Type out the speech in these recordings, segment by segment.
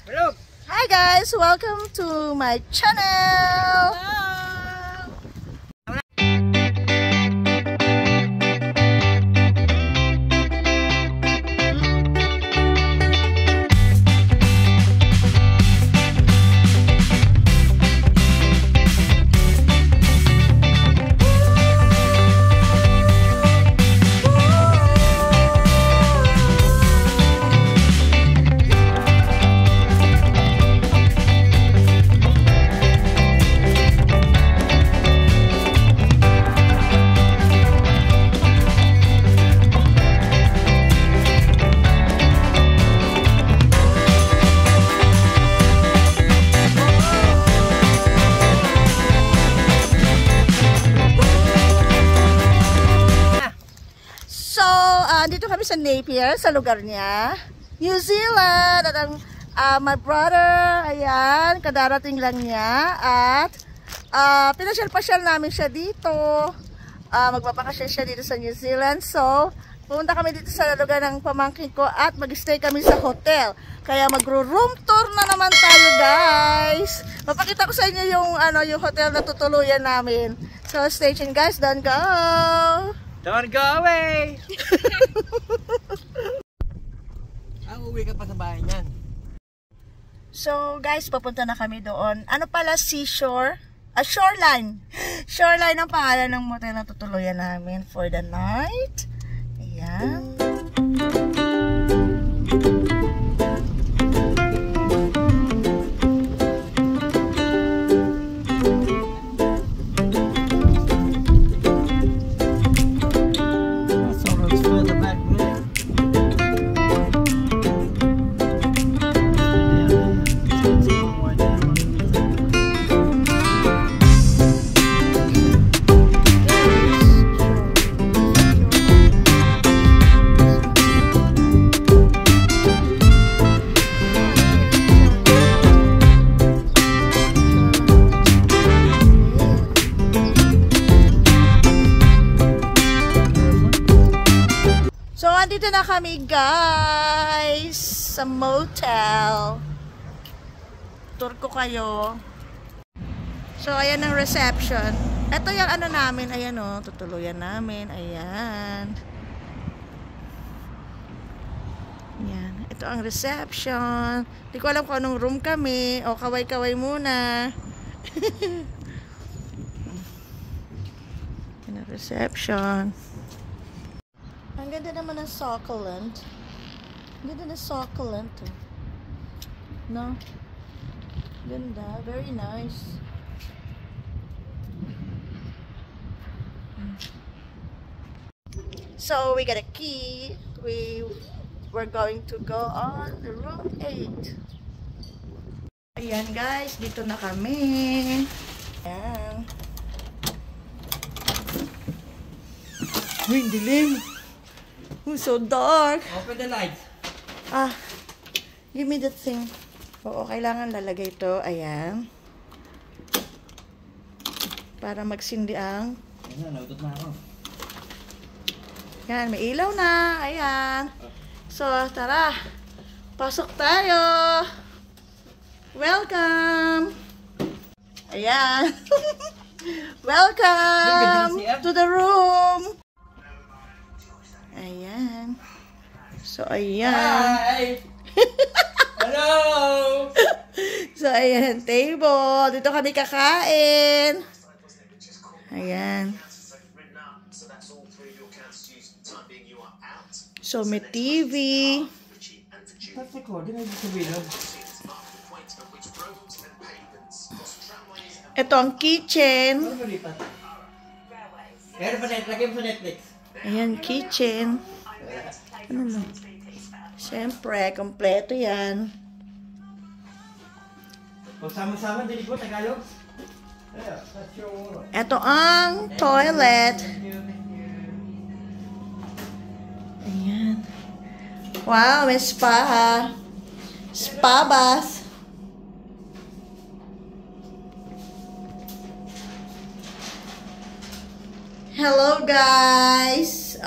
Hello. Hi guys, welcome to my channel. Dito kami sa Napier, sa lugar niya, New Zealand. At ang my brother, ayan, kadarating lang niya. At pinasyal-pasyal namin siya dito. Magpapakasyal siya dito sa New Zealand. So, pumunta kami dito sa lugar ng pamangkin ko at mag-stay kami sa hotel. Kaya magro-room tour na naman tayo, guys. Mapakita ko sa inyo yung hotel na tutuluyan namin. So, stay tuned, guys. Don't go! Don't go away! Uuwi ka pa sa bahay niyan. So guys, papunta na kami doon. Ano pala, seashore? Shoreline! Shoreline ang pangalan ng motel na tutuluyan namin for the night. Ayan. Dito na kami, guys, sa motel. Tour ko kayo. So, ayan ang reception. Ito yung ano namin, ayan o, tutuluyan namin, ayan. Ayan, ito ang reception. Di ko alam kung anong room kami. O, kaway-kaway muna. Ayan ang reception. Ang ganda naman ng succulent. Ang ganda ng succulent. No? Ganda. Very nice. So, we got a key. We're going to go on the room 8. Ayan guys, dito na kami. Ayan. Uy, dilim. Oh, so dark. Open the lights. Give me the thing. Oo, kailangan lalagay ito. Ayan. Para magsindi ang... Ayan, nautot na ako. Yan, may ilaw na. Ayan. So, tara. Pasok tayo. Welcome. Ayan. Welcome to the room. Ayan. So, ayan. Hi! Hello! So, ayan, table. Dito kami kakain. Ayan. So, may TV. Ito ang kitchen. Lagay mo sa Netflix. Ayan, kitchen. Ano na? Siyempre, kompleto yan. Pagsama-sama, din po, Tagalog. Ito ang toilet. Ayan. Wow, may spa. Spa bath. Hello guys!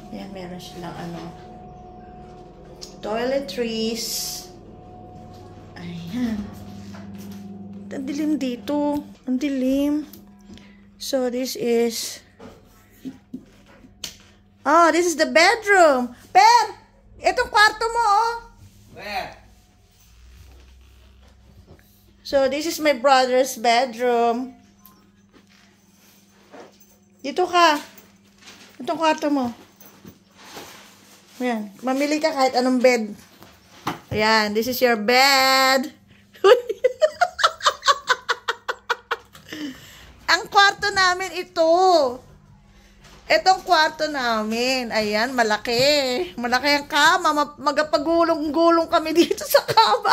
Ayan, meron silang toiletries. Ayan. Ang dilim dito. Ang dilim. So, this is... Oh, this is the bedroom. Per! Itong kwarto mo, oh. Where? So, this is my brother's bedroom. Dito ka. Itong kwarto mo. Ayan. Mamili ka kahit anong bed. Ayan. This is your bed. Ang kwarto namin ito. Itong kwarto namin. Ayan. Malaki. Malaki ang kama. Magapagulong-gulong kami dito sa kama.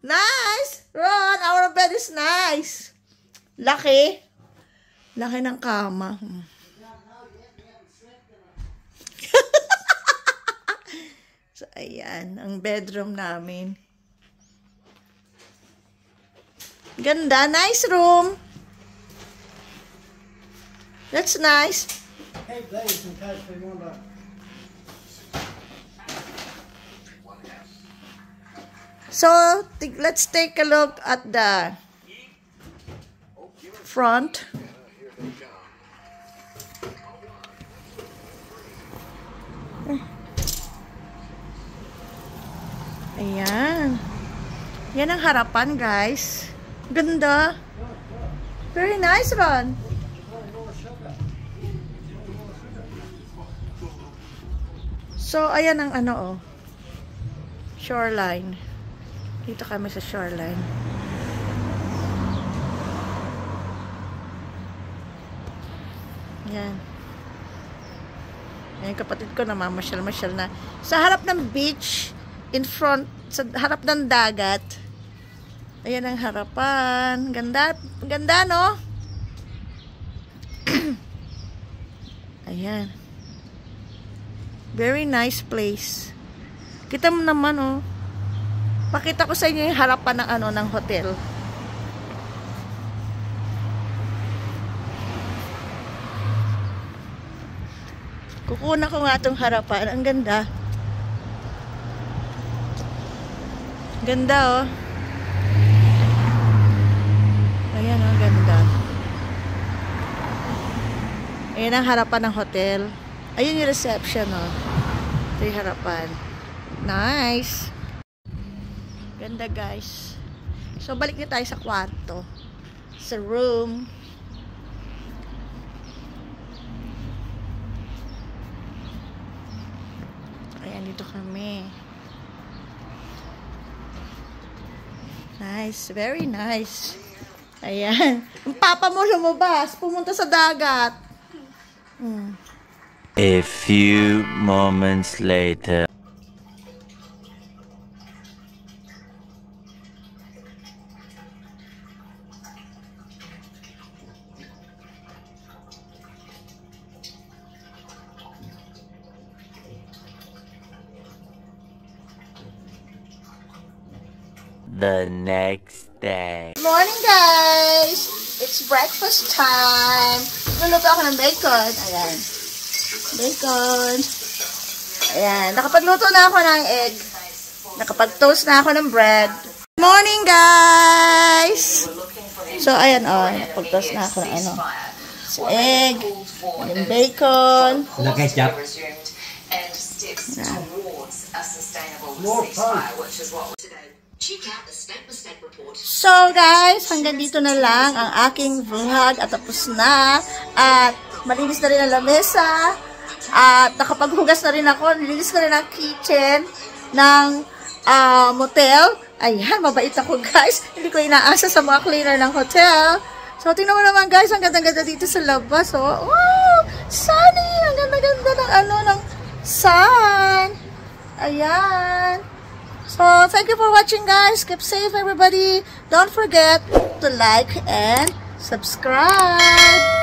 Nice! Ron, our bed is nice. Laki. Laki ng kama. So, ayan. Ang bedroom namin. Ganda. Nice room. That's nice. Hey, Blaze, some cash for $1. So, let's take a look at the front. Ayan. Yan ang harapan, guys. Ganda. Very nice, Ron. So, ayan ang ano, oh. Shoreline. Dito kami sa Shoreline. Yan. Yan, kapatid ko namamasyal-masyal na. Sa harap ng beach, in front, sa harap ng dagat. Ayan ang harapan. Ganda, ganda, no? Ayan. Very nice place. Kita mo naman, oh. Pakita ko sa inyo yung harapan ng ano ng hotel. Kukunan ko nga itong harapan. Ang ganda. Ganda, oh. Ayan, oh, ganda. Ayan ang harapan ng hotel. Ayun yung reception, oh. Ito yung harapan. Nice. Ganda, guys. So, balik na tayo sa kwarto. Sa room. Ayan, dito kami. Nice. Very nice. Ayan. Ang papa mo lumabas. Pumunta sa dagat. A few moments later. The next day. Morning, guys! It's breakfast time. Luluto ako ng bacon. Ayan. Bacon. Ayan. Nakapagluto na ako ng egg. Nakapag-toast na ako ng bread. Morning, guys! So, ayan, oh. Nakapag-toast na ako ng ano. So, egg. Yung bacon. The ketchup. Ayan. So guys, hanggang dito na lang ang aking vlog at tapos na. At malinis na rin ang lamesa. At nakapaghugas na rin ako. Nilinis ko rin ang kitchen ng motel. Ayan, mabait ako, guys. Hindi ko inaasa sa mga cleaner ng hotel. So tingnan mo naman, guys, ang ganda-ganda dito sa labas. Oh. Wow! Sunny! Ang ganda-ganda ng ano, ng sun. Ayan. So, thank you for watching, guys. Keep safe, everybody. Don't forget to like and subscribe.